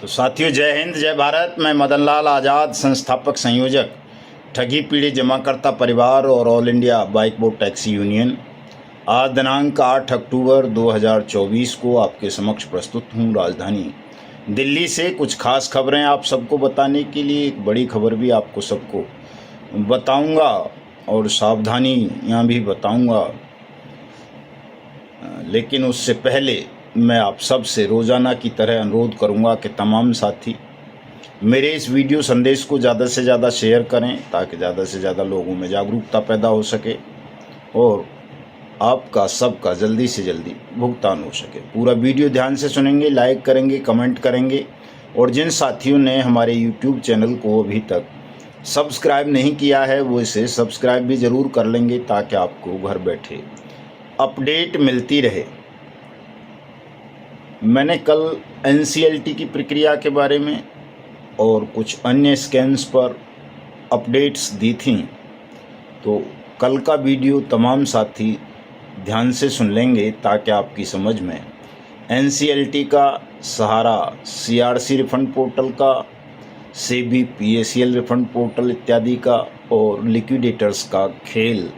तो साथियों, जय हिंद, जय भारत। मैं मदन लाल आज़ाद, संस्थापक संयोजक ठगी पीड़ित जमाकर्ता परिवार और all India bike boat taxi union, आज दिनांक 8 अक्टूबर 2024 को आपके समक्ष प्रस्तुत हूँ राजधानी दिल्ली से कुछ खास खबरें आप सबको बताने के लिए। एक बड़ी खबर भी आपको सबको बताऊंगा और सावधानियाँ भी बताऊंगा, लेकिन उससे पहले मैं आप सब से रोज़ाना की तरह अनुरोध करूंगा कि तमाम साथी मेरे इस वीडियो संदेश को ज़्यादा से ज़्यादा शेयर करें, ताकि ज़्यादा से ज़्यादा लोगों में जागरूकता पैदा हो सके और आपका सबका जल्दी से जल्दी भुगतान हो सके। पूरा वीडियो ध्यान से सुनेंगे, लाइक करेंगे, कमेंट करेंगे, और जिन साथियों ने हमारे यूट्यूब चैनल को अभी तक सब्सक्राइब नहीं किया है वो इसे सब्सक्राइब भी ज़रूर कर लेंगे, ताकि आपको घर बैठे अपडेट मिलती रहे। मैंने कल NCLT की प्रक्रिया के बारे में और कुछ अन्य स्कैम्स पर अपडेट्स दी थी, तो कल का वीडियो तमाम साथी ध्यान से सुन लेंगे, ताकि आपकी समझ में NCLT का, सहारा CRC रिफंड पोर्टल का, SEBI PACL रिफंड पोर्टल इत्यादि का और लिक्विडेटर्स का खेल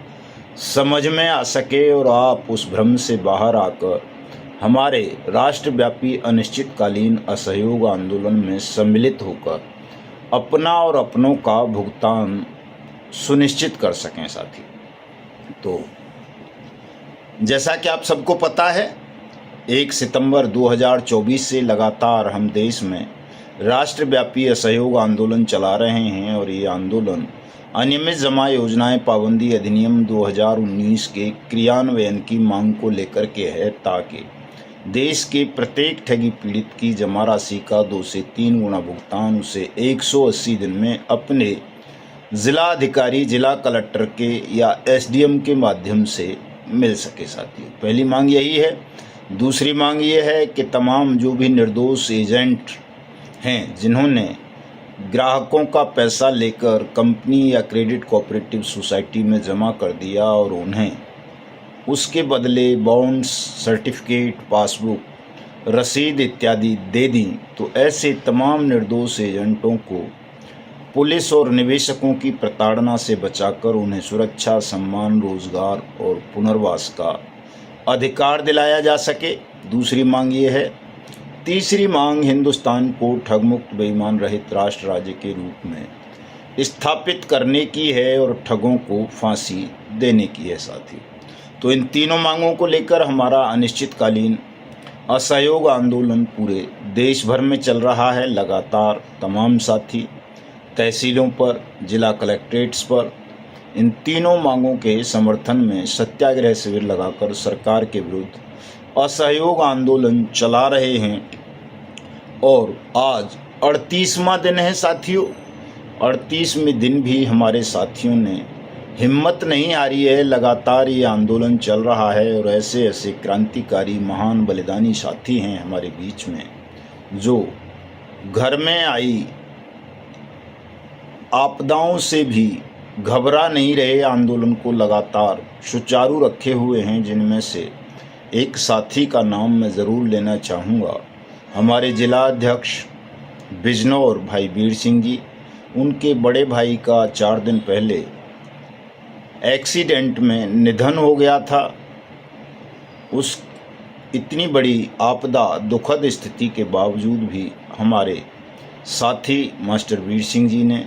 समझ में आ सके और आप उस भ्रम से बाहर आकर हमारे राष्ट्रव्यापी अनिश्चितकालीन असहयोग आंदोलन में सम्मिलित होकर अपना और अपनों का भुगतान सुनिश्चित कर सकें। साथी, तो जैसा कि आप सबको पता है, 1 सितंबर 2024 से लगातार हम देश में राष्ट्रव्यापी असहयोग आंदोलन चला रहे हैं, और ये आंदोलन अनियमित जमा योजनाएं पाबंदी अधिनियम 2019 के क्रियान्वयन की मांग को लेकर के है, ताकि देश के प्रत्येक ठगी पीड़ित की जमा राशि का 2 से 3 गुना भुगतान उसे 180 दिन में अपने जिला अधिकारी, जिला कलेक्टर के या SDM के माध्यम से मिल सके। साथियों, पहली मांग यही है। दूसरी मांग ये है कि तमाम जो भी निर्दोष एजेंट हैं, जिन्होंने ग्राहकों का पैसा लेकर कंपनी या क्रेडिट कोऑपरेटिव सोसाइटी में जमा कर दिया और उन्हें उसके बदले बॉन्ड्स, सर्टिफिकेट, पासबुक, रसीद इत्यादि दे दी, तो ऐसे तमाम निर्दोष एजेंटों को पुलिस और निवेशकों की प्रताड़ना से बचाकर उन्हें सुरक्षा, सम्मान, रोजगार और पुनर्वास का अधिकार दिलाया जा सके। दूसरी मांग ये है। तीसरी मांग हिंदुस्तान को ठगमुक्त, बेईमान रहित राष्ट्र राज्य के रूप में स्थापित करने की है और ठगों को फांसी देने की है। साथी, तो इन तीनों मांगों को लेकर हमारा अनिश्चितकालीन असहयोग आंदोलन पूरे देश भर में चल रहा है। लगातार तमाम साथी तहसीलों पर, जिला कलेक्ट्रेट्स पर इन तीनों मांगों के समर्थन में सत्याग्रह शिविर लगाकर सरकार के विरुद्ध असहयोग आंदोलन चला रहे हैं। और आज 38वां दिन है साथियों। 38वें दिन भी हमारे साथियों ने हिम्मत नहीं हारी है। लगातार ये आंदोलन चल रहा है और ऐसे ऐसे क्रांतिकारी, महान, बलिदानी साथी हैं हमारे बीच में, जो घर में आई आपदाओं से भी घबरा नहीं रहे, आंदोलन को लगातार सुचारू रखे हुए हैं। जिनमें से एक साथी का नाम मैं ज़रूर लेना चाहूँगा, हमारे जिला अध्यक्ष बिजनौर भाई वीर सिंह जी। उनके बड़े भाई का 4 दिन पहले एक्सीडेंट में निधन हो गया था। उस इतनी बड़ी आपदा, दुखद स्थिति के बावजूद भी हमारे साथी मास्टर वीर सिंह जी ने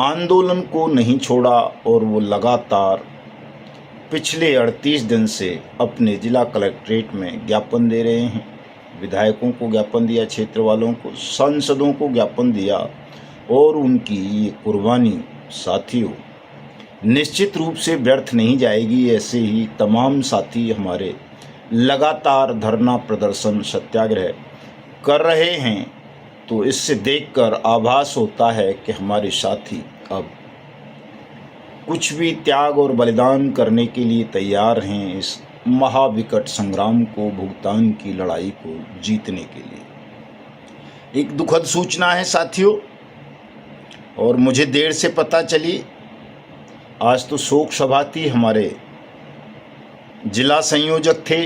आंदोलन को नहीं छोड़ा और वो लगातार पिछले 38 दिन से अपने जिला कलेक्ट्रेट में ज्ञापन दे रहे हैं। विधायकों को ज्ञापन दिया, क्षेत्र वालों को, सांसदों को ज्ञापन दिया, और उनकी ये कुर्बानी साथियों निश्चित रूप से व्यर्थ नहीं जाएगी। ऐसे ही तमाम साथी हमारे लगातार धरना, प्रदर्शन, सत्याग्रह कर रहे हैं। तो इससे देखकर आभास होता है कि हमारे साथी अब कुछ भी त्याग और बलिदान करने के लिए तैयार हैं, इस महाविकट संग्राम को, भुगतान की लड़ाई को जीतने के लिए। एक दुखद सूचना है साथियों, और मुझे देर से पता चली। आज तो शोक सभा थी। हमारे जिला संयोजक थे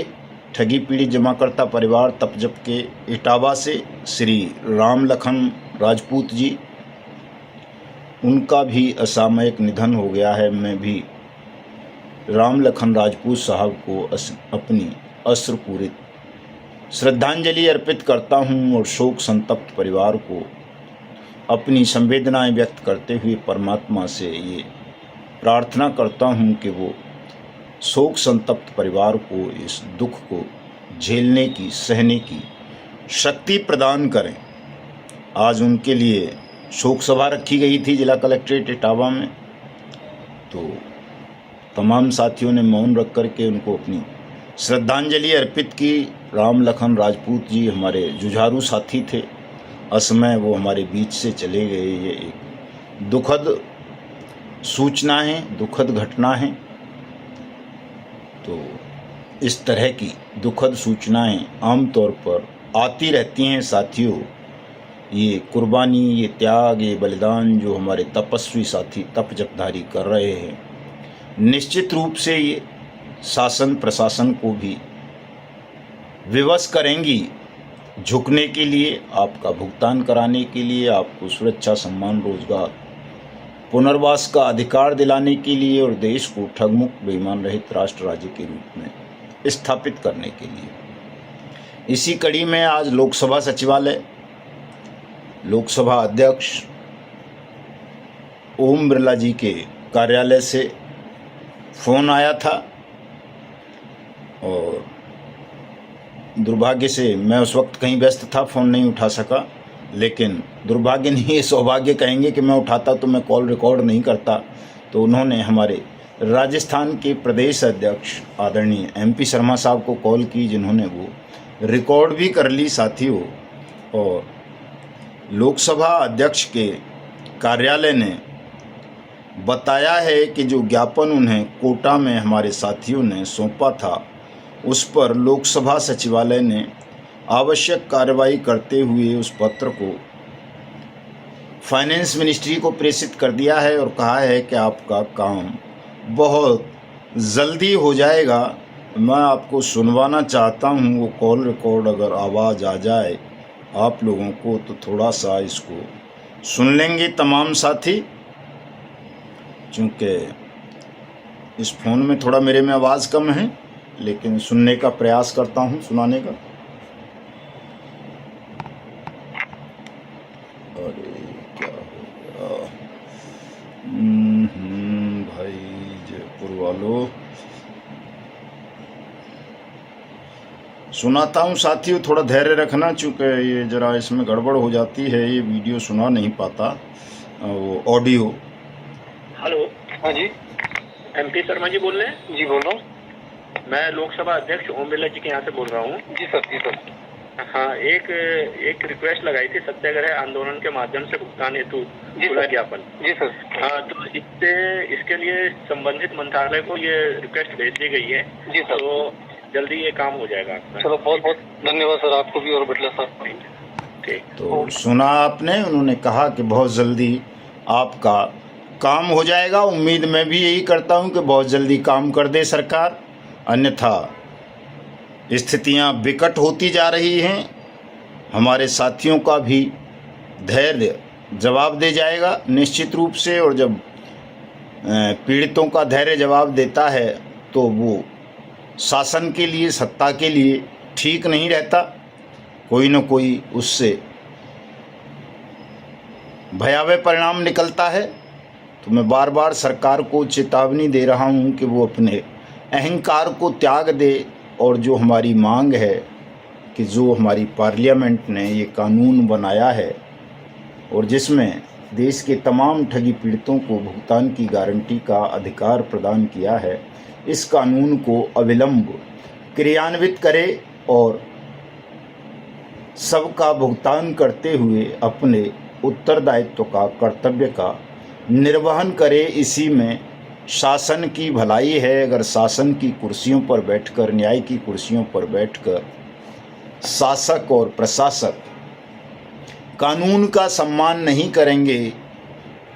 ठगी पीड़ित जमाकर्ता परिवार तपजप के इटावा से श्री राम लखन राजपूत जी, उनका भी असामयिक निधन हो गया है। मैं भी राम लखन राजपूत साहब को अपनी अश्रुपूरित श्रद्धांजलि अर्पित करता हूं और शोक संतप्त परिवार को अपनी संवेदनाएं व्यक्त करते हुए परमात्मा से ये प्रार्थना करता हूं कि वो शोक संतप्त परिवार को इस दुख को झेलने की, सहने की शक्ति प्रदान करें। आज उनके लिए शोक सभा रखी गई थी जिला कलेक्ट्रेट इटावा में, तो तमाम साथियों ने मौन रख कर के उनको अपनी श्रद्धांजलि अर्पित की। राम लखन राजपूत जी हमारे जुझारू साथी थे, असमय वो हमारे बीच से चले गए। ये एक दुखद सूचना है, दुखद घटना है। तो इस तरह की दुखद सूचनाएं आमतौर पर आती रहती हैं साथियों। ये कुर्बानी, ये त्याग, ये बलिदान जो हमारे तपस्वी साथी तप जपधारी कर रहे हैं, निश्चित रूप से ये शासन प्रशासन को भी विवश करेंगी झुकने के लिए, आपका भुगतान कराने के लिए, आपको सुरक्षा, सम्मान, रोजगार, पुनर्वास का अधिकार दिलाने के लिए और देश को ठगमुक्त बेईमान रहित राष्ट्र राज्य के रूप में स्थापित करने के लिए। इसी कड़ी में आज लोकसभा सचिवालय, लोकसभा अध्यक्ष ओम बिरला जी के कार्यालय से फ़ोन आया था और दुर्भाग्य से मैं उस वक्त कहीं व्यस्त था, फ़ोन नहीं उठा सका। लेकिन दुर्भाग्य नहीं, ये सौभाग्य कहेंगे कि मैं उठाता तो मैं कॉल रिकॉर्ड नहीं करता। तो उन्होंने हमारे राजस्थान के प्रदेश अध्यक्ष आदरणीय MP शर्मा साहब को कॉल की, जिन्होंने वो रिकॉर्ड भी कर ली साथियों। और लोकसभा अध्यक्ष के कार्यालय ने बताया है कि जो ज्ञापन उन्हें कोटा में हमारे साथियों ने सौंपा था, उस पर लोकसभा सचिवालय ने आवश्यक कार्रवाई करते हुए उस पत्र को फाइनेंस मिनिस्ट्री को प्रेषित कर दिया है और कहा है कि आपका काम बहुत जल्दी हो जाएगा। मैं आपको सुनवाना चाहता हूं वो कॉल रिकॉर्ड, अगर आवाज़ आ जाए आप लोगों को तो थोड़ा सा इसको सुन लेंगे तमाम साथी, चूँकि इस फ़ोन में थोड़ा मेरे में आवाज़ कम है, लेकिन सुनने का प्रयास करता हूं, सुनाने का। अरे क्या हो गया भाई जयपुर वालों, सुनाता हूँ साथियों, थोड़ा धैर्य रखना, चूँकि ये ज़रा इसमें गड़बड़ हो जाती है, ये वीडियो सुना नहीं पाता, वो ऑडियो। हेलो, हाँ जी, MP शर्मा जी बोल रहे हैं? जी बोल रहा हूँ। मैं लोकसभा अध्यक्ष ओम बिरला जी के यहाँ से बोल रहा हूँ। जी सर, जी सर। हाँ, एक रिक्वेस्ट लगाई थी सत्याग्रह आंदोलन के माध्यम से भुगतान हेतु ज्ञापन। जी सर। हाँ, तो इसके लिए संबंधित मंत्रालय को ये रिक्वेस्ट भेज दी गई है। जी सर। तो जल्दी ये काम हो जाएगा आपका। चलो, बहुत बहुत धन्यवाद सर, आपको भी और बिरला सर। ठीक। तो सुना आपने, उन्होंने कहा कि बहुत जल्दी आपका काम हो जाएगा। उम्मीद मैं भी यही करता हूं कि बहुत जल्दी काम कर दे सरकार, अन्यथा स्थितियां विकट होती जा रही हैं। हमारे साथियों का भी धैर्य जवाब दे जाएगा निश्चित रूप से, और जब पीड़ितों का धैर्य जवाब देता है तो वो शासन के लिए, सत्ता के लिए ठीक नहीं रहता, कोई न कोई उससे भयावह परिणाम निकलता है। तो मैं बार बार सरकार को चेतावनी दे रहा हूं कि वो अपने अहंकार को त्याग दे, और जो हमारी मांग है कि जो हमारी पार्लियामेंट ने ये कानून बनाया है और जिसमें देश के तमाम ठगी पीड़ितों को भुगतान की गारंटी का अधिकार प्रदान किया है, इस कानून को अविलंब क्रियान्वित करे और सबका भुगतान करते हुए अपने उत्तरदायित्व का, कर्तव्य का निर्वहन करे। इसी में शासन की भलाई है। अगर शासन की कुर्सियों पर बैठकर, न्याय की कुर्सियों पर बैठकर शासक और प्रशासक कानून का सम्मान नहीं करेंगे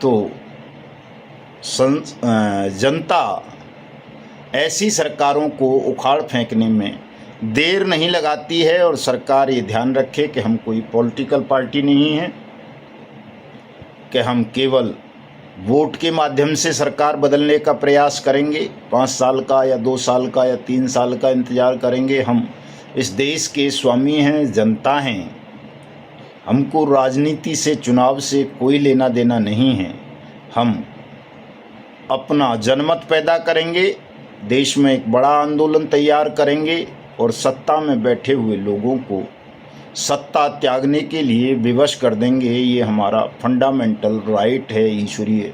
तो जनता ऐसी सरकारों को उखाड़ फेंकने में देर नहीं लगाती है और सरकार ये ध्यान रखे कि हम कोई पॉलिटिकल पार्टी नहीं है कि हम केवल वोट के माध्यम से सरकार बदलने का प्रयास करेंगे, 5 साल का या 2 साल का या 3 साल का इंतज़ार करेंगे। हम इस देश के स्वामी हैं, जनता हैं। हमको राजनीति से, चुनाव से कोई लेना देना नहीं है। हम अपना जनमत पैदा करेंगे, देश में एक बड़ा आंदोलन तैयार करेंगे और सत्ता में बैठे हुए लोगों को सत्ता त्यागने के लिए विवश कर देंगे। ये हमारा फंडामेंटल राइट है, ईश्वरीय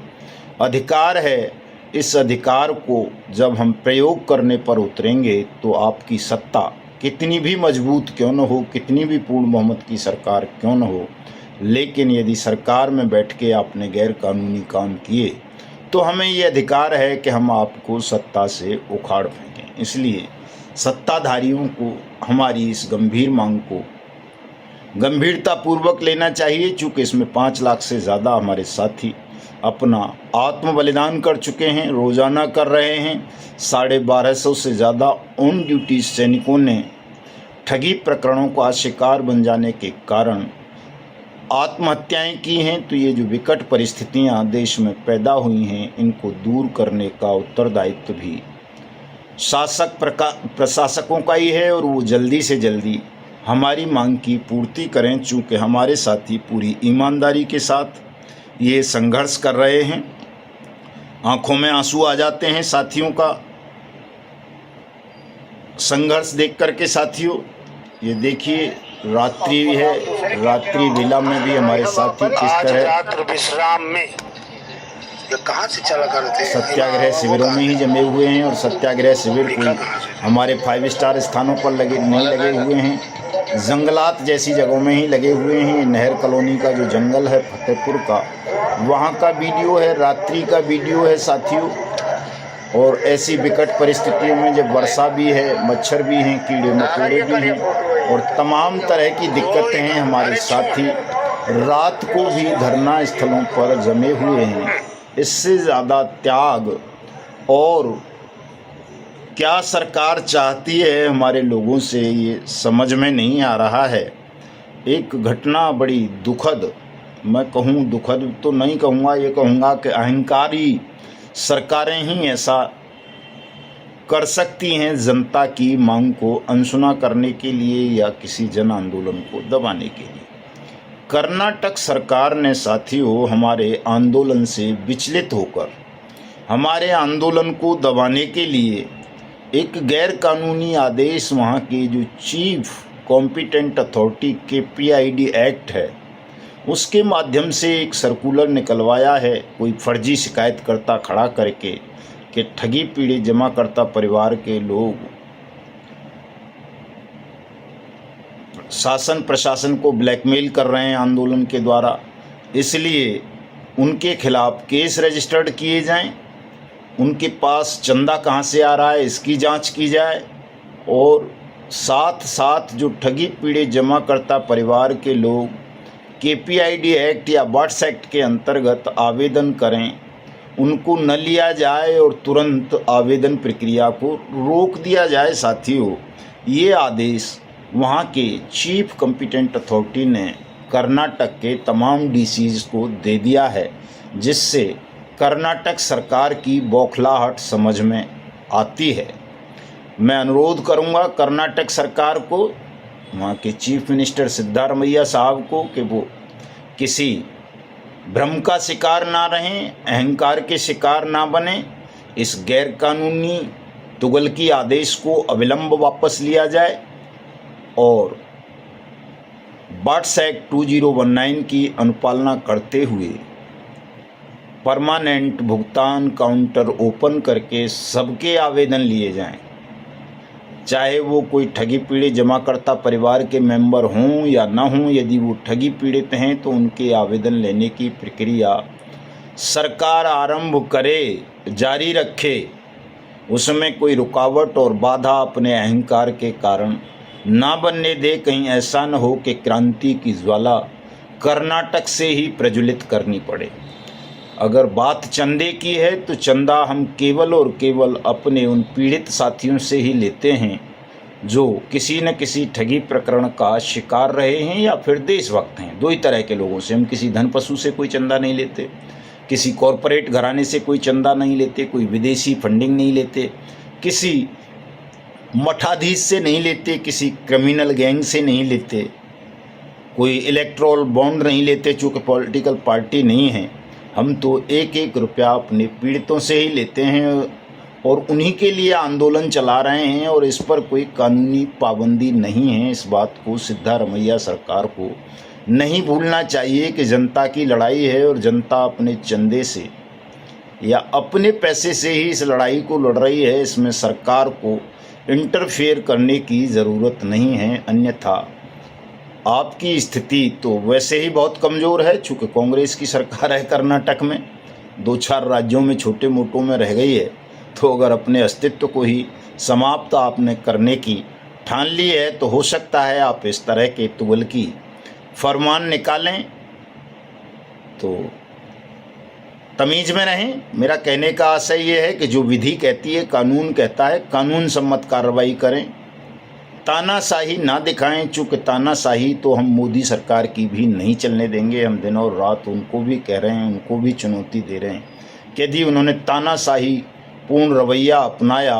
अधिकार है। इस अधिकार को जब हम प्रयोग करने पर उतरेंगे तो आपकी सत्ता कितनी भी मजबूत क्यों न हो, कितनी भी पूर्ण बहुमत की सरकार क्यों न हो, लेकिन यदि सरकार में बैठ के आपने गैर कानूनी काम किए तो हमें ये अधिकार है कि हम आपको सत्ता से उखाड़ फेंकें। इसलिए सत्ताधारियों को हमारी इस गंभीर मांग को गंभीरतापूर्वक लेना चाहिए, चूँकि इसमें 5 लाख से ज़्यादा हमारे साथी अपना आत्म बलिदान कर चुके हैं, रोज़ाना कर रहे हैं। 1250 से ज़्यादा ऑन ड्यूटी सैनिकों ने ठगी प्रकरणों का शिकार बन जाने के कारण आत्महत्याएं की हैं। तो ये जो विकट परिस्थितियां देश में पैदा हुई हैं, इनको दूर करने का उत्तरदायित्व भी प्रशासकों का ही है और वो जल्दी से जल्दी हमारी मांग की पूर्ति करें, चूँकि हमारे साथी पूरी ईमानदारी के साथ ये संघर्ष कर रहे हैं। आंखों में आंसू आ जाते हैं साथियों का संघर्ष देख करके। साथियों ये देखिए, रात्रि है, रात्रि वेला में भी हमारे साथी किस तरह विश्राम में कहाँ से चला करते हैं, सत्याग्रह शिविरों में ही जमे हुए हैं। और सत्याग्रह शिविर कोई हमारे 5 स्टार स्थानों पर नहीं लगे हुए हैं, जंगलात जैसी जगहों में ही लगे हुए हैं। नहर कॉलोनी का जो जंगल है फतेहपुर का, वहाँ का वीडियो है, रात्रि का वीडियो है साथियों। और ऐसी विकट परिस्थितियों में जब वर्षा भी है, मच्छर भी हैं, कीड़े मकोड़े भी हैं और तमाम तरह की दिक्कतें हैं, हमारे साथी रात को भी धरना स्थलों पर जमे हुए हैं। इससे ज़्यादा त्याग और क्या सरकार चाहती है हमारे लोगों से, ये समझ में नहीं आ रहा है। एक घटना बड़ी दुखद, मैं कहूँ दुखद तो नहीं कहूँगा, ये कहूँगा कि अहंकारी सरकारें ही ऐसा कर सकती हैं जनता की मांग को अनसुना करने के लिए या किसी जन आंदोलन को दबाने के लिए। कर्नाटक सरकार ने साथियों हमारे आंदोलन से विचलित होकर हमारे आंदोलन को दबाने के लिए एक गैर कानूनी आदेश, वहाँ के जो chief competent authority KPID act है, उसके माध्यम से एक सर्कुलर निकलवाया है। कोई फर्जी शिकायतकर्ता खड़ा करके कि ठगी पीड़ित जमाकर्ता परिवार के लोग शासन प्रशासन को ब्लैकमेल कर रहे हैं आंदोलन के द्वारा, इसलिए उनके खिलाफ केस रजिस्टर्ड किए जाएं। उनके पास चंदा कहाँ से आ रहा है इसकी जांच की जाए और साथ साथ जो ठगी पीड़ित जमाकर्ता परिवार के लोग KPID एक्ट या बर्ड्स एक्ट के अंतर्गत आवेदन करें, उनको न लिया जाए और तुरंत आवेदन प्रक्रिया को रोक दिया जाए। साथियों ये आदेश वहाँ के चीफ कॉम्पिटेंट अथॉरिटी ने कर्नाटक के तमाम DCs को दे दिया है, जिससे कर्नाटक सरकार की बौखलाहट समझ में आती है। मैं अनुरोध करूंगा कर्नाटक सरकार को, वहाँ के चीफ मिनिस्टर सिद्धारमैया साहब को, कि वो किसी भ्रम का शिकार ना रहें, अहंकार के शिकार ना बने। इस गैरकानूनी तुगलकी आदेश को अविलंब वापस लिया जाए और बर्ड्स एक्ट 2019 की अनुपालना करते हुए परमानेंट भुगतान काउंटर ओपन करके सबके आवेदन लिए जाएं, चाहे वो कोई ठगी पीड़ित जमाकर्ता परिवार के मेंबर हों या ना हों। यदि वो ठगी पीड़ित हैं तो उनके आवेदन लेने की प्रक्रिया सरकार आरंभ करे, जारी रखे, उसमें कोई रुकावट और बाधा अपने अहंकार के कारण ना बनने दे। कहीं ऐसा न हो कि क्रांति की ज्वाला कर्नाटक से ही प्रज्वलित करनी पड़े। अगर बात चंदे की है तो चंदा हम केवल और केवल अपने उन पीड़ित साथियों से ही लेते हैं जो किसी न किसी ठगी प्रकरण का शिकार रहे हैं या फिर देशभक्त हैं। दो ही तरह के लोगों से। हम किसी धनपशु से कोई चंदा नहीं लेते, किसी कॉरपोरेट घराने से कोई चंदा नहीं लेते, कोई विदेशी फंडिंग नहीं लेते, किसी मठाधीश से नहीं लेते, किसी क्रिमिनल गैंग से नहीं लेते, कोई इलेक्ट्रोल बॉन्ड नहीं लेते, चूँकि पॉलिटिकल पार्टी नहीं है। हम तो एक एक रुपया अपने पीड़ितों से ही लेते हैं और उन्हीं के लिए आंदोलन चला रहे हैं और इस पर कोई कानूनी पाबंदी नहीं है। इस बात को सिद्धारमैया सरकार को नहीं भूलना चाहिए कि जनता की लड़ाई है और जनता अपने चंदे से या अपने पैसे से ही इस लड़ाई को लड़ रही है। इसमें सरकार को इंटरफेयर करने की ज़रूरत नहीं है, अन्यथा आपकी स्थिति तो वैसे ही बहुत कमज़ोर है। चूँकि कांग्रेस की सरकार है कर्नाटक में, 2-4 राज्यों में छोटे मोटों में रह गई है, तो अगर अपने अस्तित्व को ही समाप्त आपने करने की ठान ली है तो हो सकता है आप इस तरह के तुगलकी फरमान निकालें। तो तमीज़ में रहें। मेरा कहने का आशय ये है कि जो विधि कहती है, कानून कहता है, कानून सम्मत कार्रवाई करें, तानाशाही ना दिखाएं। चूँकि तानाशाही तो हम मोदी सरकार की भी नहीं चलने देंगे। हम दिन और रात उनको भी कह रहे हैं, उनको भी चुनौती दे रहे हैं कि यदि उन्होंने तानाशाही पूर्ण रवैया अपनाया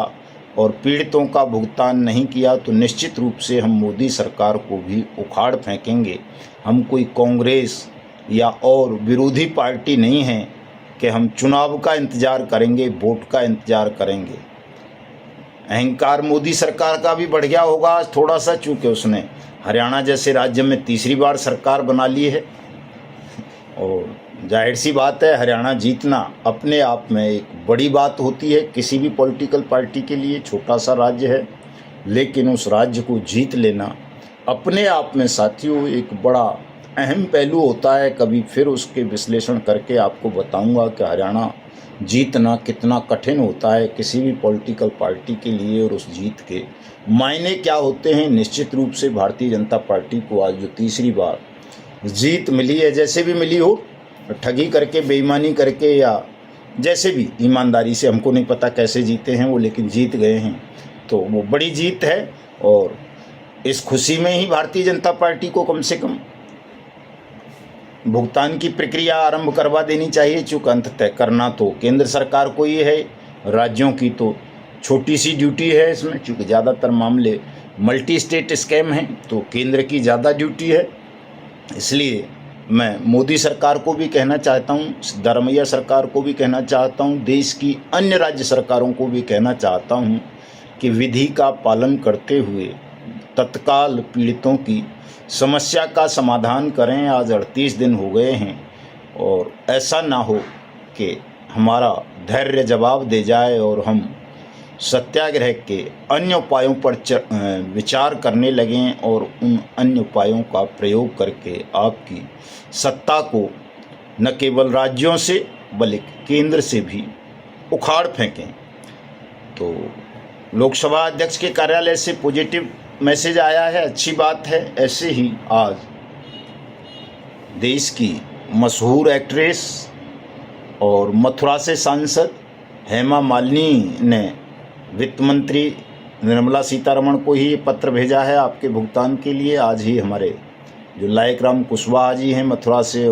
और पीड़ितों का भुगतान नहीं किया तो निश्चित रूप से हम मोदी सरकार को भी उखाड़ फेंकेंगे। हम कोई कांग्रेस या और विरोधी पार्टी नहीं हैं कि हम चुनाव का इंतज़ार करेंगे, वोट का इंतज़ार करेंगे। अहंकार मोदी सरकार का भी बढ़ गया होगा थोड़ा सा, चूँकि उसने हरियाणा जैसे राज्य में तीसरी बार सरकार बना ली है और जाहिर सी बात है हरियाणा जीतना अपने आप में एक बड़ी बात होती है किसी भी पॉलिटिकल पार्टी के लिए। छोटा सा राज्य है लेकिन उस राज्य को जीत लेना अपने आप में साथियों एक बड़ा अहम पहलू होता है। कभी फिर उसके विश्लेषण करके आपको बताऊंगा कि हरियाणा जीतना कितना कठिन होता है किसी भी पॉलिटिकल पार्टी के लिए और उस जीत के मायने क्या होते हैं। निश्चित रूप से भारतीय जनता पार्टी को आज जो तीसरी बार जीत मिली है, जैसे भी मिली हो, ठगी करके, बेईमानी करके या जैसे भी ईमानदारी से, हमको नहीं पता कैसे जीते हैं वो, लेकिन जीत गए हैं, तो वो बड़ी जीत है। और इस खुशी में ही भारतीय जनता पार्टी को कम से कम भुगतान की प्रक्रिया आरंभ करवा देनी चाहिए। चूँकि अंत तय करना तो केंद्र सरकार को ही है, राज्यों की तो छोटी सी ड्यूटी है इसमें। चूँकि ज़्यादातर मामले मल्टी स्टेट स्कैम हैं तो केंद्र की ज़्यादा ड्यूटी है। इसलिए मैं मोदी सरकार को भी कहना चाहता हूँ, सिद्धारमैया सरकार को भी कहना चाहता हूँ, देश की अन्य राज्य सरकारों को भी कहना चाहता हूँ कि विधि का पालन करते हुए तत्काल पीड़ितों की समस्या का समाधान करें। आज 38 दिन हो गए हैं और ऐसा ना हो कि हमारा धैर्य जवाब दे जाए और हम सत्याग्रह के अन्य उपायों पर विचार करने लगें और उन अन्य उपायों का प्रयोग करके आपकी सत्ता को न केवल राज्यों से बल्कि केंद्र से भी उखाड़ फेंकें। तो लोकसभा अध्यक्ष के कार्यालय से पॉजिटिव मैसेज आया है, अच्छी बात है। ऐसे ही आज देश की मशहूर एक्ट्रेस और मथुरा से सांसद हेमा मालिनी ने वित्त मंत्री निर्मला सीतारमण को ही पत्र भेजा है आपके भुगतान के लिए। आज ही हमारे जो लायक राम कुशवाहा जी हैं मथुरा से,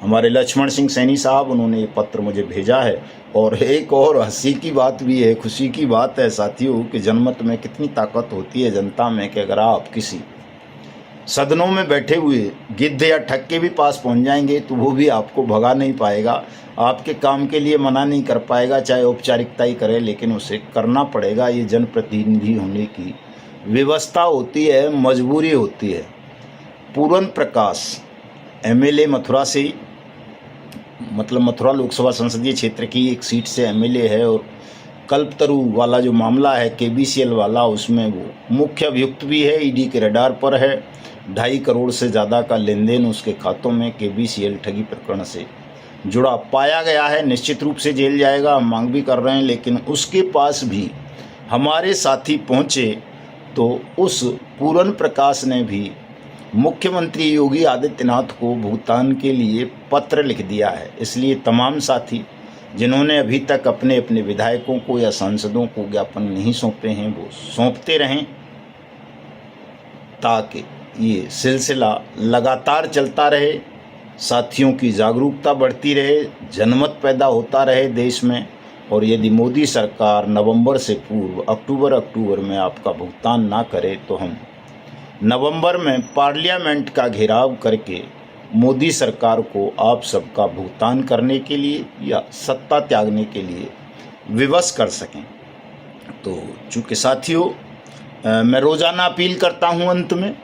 हमारे लक्ष्मण सिंह सैनी साहब, उन्होंने ये पत्र मुझे भेजा है। और एक और हंसी की बात भी है, खुशी की बात है साथियों कि जनमत में कितनी ताकत होती है जनता में कि अगर आप किसी सदनों में बैठे हुए गिद्ध या ठग के भी पास पहुंच जाएंगे तो वो भी आपको भगा नहीं पाएगा, आपके काम के लिए मना नहीं कर पाएगा, चाहे औपचारिकता ही करे, लेकिन उसे करना पड़ेगा। ये जनप्रतिनिधि होने की व्यवस्था होती है, मजबूरी होती है। पूरन प्रकाश एमएलए मथुरा से, मतलब मथुरा लोकसभा संसदीय क्षेत्र की एक सीट से एमएलए है और कल्पतरू वाला जो मामला है केबीसीएल वाला, उसमें वो मुख्य अभियुक्त भी है, ईडी के रडार पर है। 2.5 करोड़ से ज़्यादा का लेन देन उसके खातों में केबीसीएल ठगी प्रकरण से जुड़ा पाया गया है। निश्चित रूप से जेल जाएगा, हम मांग भी कर रहे हैं, लेकिन उसके पास भी हमारे साथी पहुँचे तो उस पूरन प्रकाश ने भी मुख्यमंत्री योगी आदित्यनाथ को भुगतान के लिए पत्र लिख दिया है। इसलिए तमाम साथी जिन्होंने अभी तक अपने अपने विधायकों को या सांसदों को ज्ञापन नहीं सौंपे हैं वो सौंपते रहें, ताकि ये सिलसिला लगातार चलता रहे, साथियों की जागरूकता बढ़ती रहे, जनमत पैदा होता रहे देश में। और यदि मोदी सरकार नवंबर से पूर्व अक्टूबर में आपका भुगतान ना करे तो हम नवंबर में पार्लियामेंट का घेराव करके मोदी सरकार को आप सबका भुगतान करने के लिए या सत्ता त्यागने के लिए विवश कर सकें। तो चूँकि साथियों मैं रोज़ाना अपील करता हूं अंत में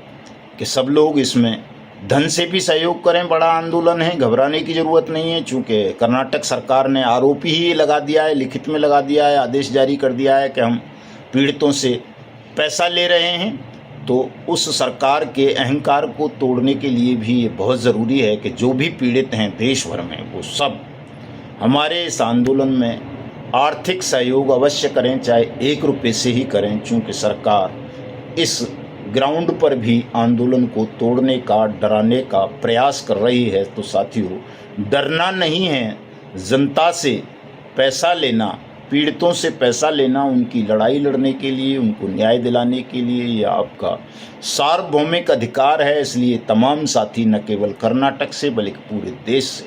कि सब लोग इसमें धन से भी सहयोग करें। बड़ा आंदोलन है, घबराने की ज़रूरत नहीं है। चूँकि कर्नाटक सरकार ने आरोप ही लगा दिया है, लिखित में लगा दिया है, आदेश जारी कर दिया है कि हम पीड़ितों से पैसा ले रहे हैं, तो उस सरकार के अहंकार को तोड़ने के लिए भी ये बहुत ज़रूरी है कि जो भी पीड़ित हैं देश भर में वो सब हमारे इस आंदोलन में आर्थिक सहयोग अवश्य करें, चाहे 1 रुपये से ही करें। चूँकि सरकार इस ग्राउंड पर भी आंदोलन को तोड़ने का, डराने का प्रयास कर रही है। तो साथियों डरना नहीं है, जनता से पैसा लेना, पीड़ितों से पैसा लेना उनकी लड़ाई लड़ने के लिए, उनको न्याय दिलाने के लिए यह आपका सार्वभौमिक अधिकार है। इसलिए तमाम साथी न केवल कर्नाटक से बल्कि पूरे देश से,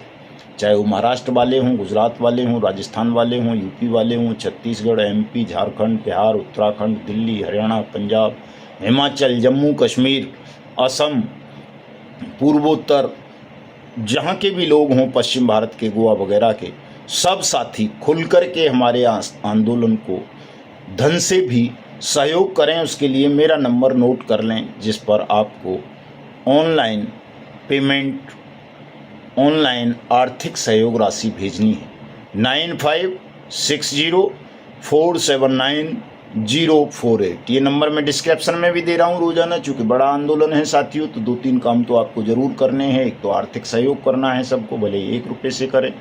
चाहे वो महाराष्ट्र वाले हों, गुजरात वाले हों, राजस्थान वाले हों, यूपी वाले हों, छत्तीसगढ़, MP, झारखंड, बिहार, उत्तराखंड, दिल्ली, हरियाणा, पंजाब, हिमाचल, जम्मू कश्मीर, असम, पूर्वोत्तर, जहाँ के भी लोग हों, पश्चिम भारत के, गोवा वगैरह के, सब साथी खुल कर के हमारे आंदोलन को धन से भी सहयोग करें। उसके लिए मेरा नंबर नोट कर लें, जिस पर आपको ऑनलाइन पेमेंट, ऑनलाइन आर्थिक सहयोग राशि भेजनी है। 9560479048 ये नंबर मैं डिस्क्रिप्शन में भी दे रहा हूँ रोज़ाना। चूँकि बड़ा आंदोलन है साथियों, तो 2-3 काम तो आपको ज़रूर करने हैं। एक तो आर्थिक सहयोग करना है सबको, भले 1 रुपये से करें।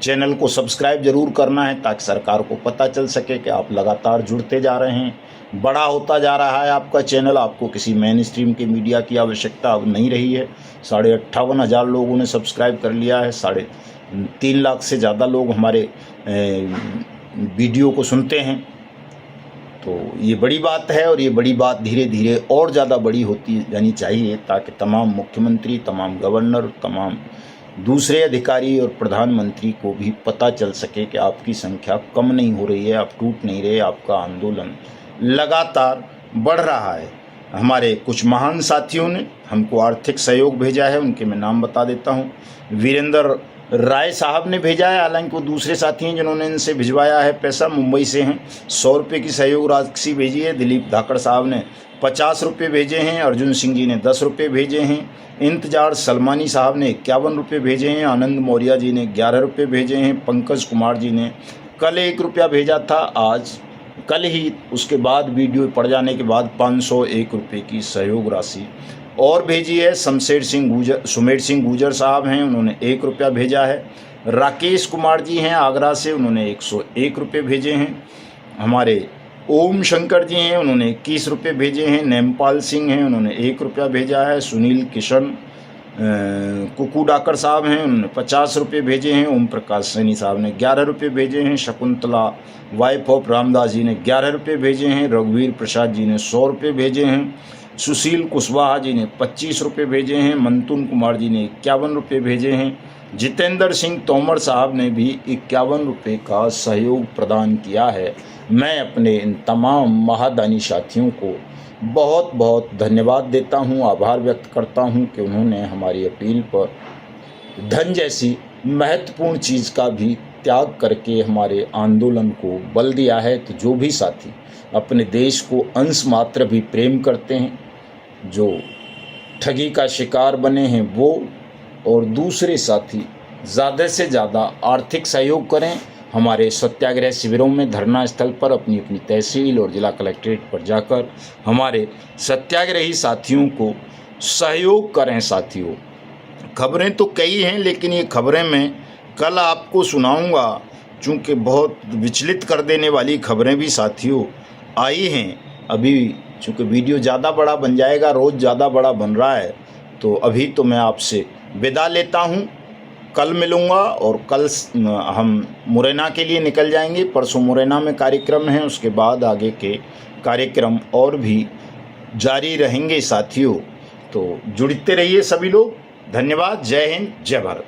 चैनल को सब्सक्राइब जरूर करना है ताकि सरकार को पता चल सके कि आप लगातार जुड़ते जा रहे हैं, बड़ा होता जा रहा है आपका चैनल। आपको किसी मेन स्ट्रीम के मीडिया की आवश्यकता अब नहीं रही है। 58,500 लोगों ने सब्सक्राइब कर लिया है, 3.5 लाख से ज़्यादा लोग हमारे वीडियो को सुनते हैं। तो ये बड़ी बात है, और ये बड़ी बात धीरे धीरे और ज़्यादा बड़ी होती जानी चाहिए, ताकि तमाम मुख्यमंत्री, तमाम गवर्नर, तमाम दूसरे अधिकारी और प्रधानमंत्री को भी पता चल सके कि आपकी संख्या कम नहीं हो रही है, आप टूट नहीं रहे, आपका आंदोलन लगातार बढ़ रहा है। हमारे कुछ महान साथियों ने हमको आर्थिक सहयोग भेजा है, उनके मैं नाम बता देता हूँ। वीरेंद्र राय साहब ने भेजा है, हालांकि वो दूसरे साथी हैं जिन्होंने इनसे भिजवाया है पैसा, मुंबई से हैं। 100 रुपये की सहयोग राशि भेजी है। दिलीप धाकड़ साहब ने 50 रुपये भेजे हैं। अर्जुन सिंह जी ने 10 रुपये भेजे हैं। इंतजार सलमानी साहब ने 51 रुपये भेजे हैं। आनंद मौर्य जी ने 11 रुपये भेजे हैं। पंकज कुमार जी ने कल 1 रुपया भेजा था, आज कल ही उसके बाद वीडियो पड़ जाने के बाद 501 रुपये की सहयोग राशि और भेजी है। सुमेर सिंह गुजर साहब हैं, उन्होंने 1 रुपया भेजा है। राकेश कुमार जी हैं आगरा से, उन्होंने 101 रुपये भेजे हैं। हमारे ओम शंकर जी हैं, उन्होंने 21 रुपये भेजे हैं। नेमपाल सिंह हैं, उन्होंने 1 रुपया भेजा है। सुनील किशन कुकुडाकर साहब हैं, उन्होंने 50 रुपये भेजे हैं। ओम प्रकाश सैनी साहब ने 11 रुपये भेजे हैं। शकुंतला वाइफ ऑफ रामदास जी ने 11 रुपये भेजे हैं। रघुवीर प्रसाद जी ने 100 रुपये भेजे हैं। सुशील कुशवाहा जी ने 25 रुपये भेजे हैं। मंतुन कुमार जी ने 51 रुपये भेजे हैं। जितेंद्र सिंह तोमर साहब ने भी 51 रुपये का सहयोग प्रदान किया है। मैं अपने इन तमाम महादानी साथियों को बहुत बहुत धन्यवाद देता हूं, आभार व्यक्त करता हूं कि उन्होंने हमारी अपील पर धन जैसी महत्वपूर्ण चीज़ का भी त्याग करके हमारे आंदोलन को बल दिया है। तो जो भी साथी अपने देश को अंश मात्र भी प्रेम करते हैं, जो ठगी का शिकार बने हैं वो, और दूसरे साथी ज़्यादा से ज़्यादा आर्थिक सहयोग करें। हमारे सत्याग्रह शिविरों में, धरना स्थल पर, अपनी अपनी तहसील और जिला कलेक्ट्रेट पर जाकर हमारे सत्याग्रही साथियों को सहयोग करें। साथियों खबरें तो कई हैं, लेकिन ये खबरें मैं कल आपको सुनाऊंगा, चूँकि बहुत विचलित कर देने वाली खबरें भी साथियों आई हैं। अभी चूँकि वीडियो ज़्यादा बड़ा बन जाएगा, रोज़ ज़्यादा बड़ा बन रहा है, तो अभी तो मैं आपसे विदा लेता हूँ। कल मिलूँगा और कल हम मुरैना के लिए निकल जाएंगे। परसों मुरैना में कार्यक्रम है, उसके बाद आगे के कार्यक्रम और भी जारी रहेंगे साथियों। तो जुड़ते रहिए सभी लोग। धन्यवाद। जय हिंद, जय भारत।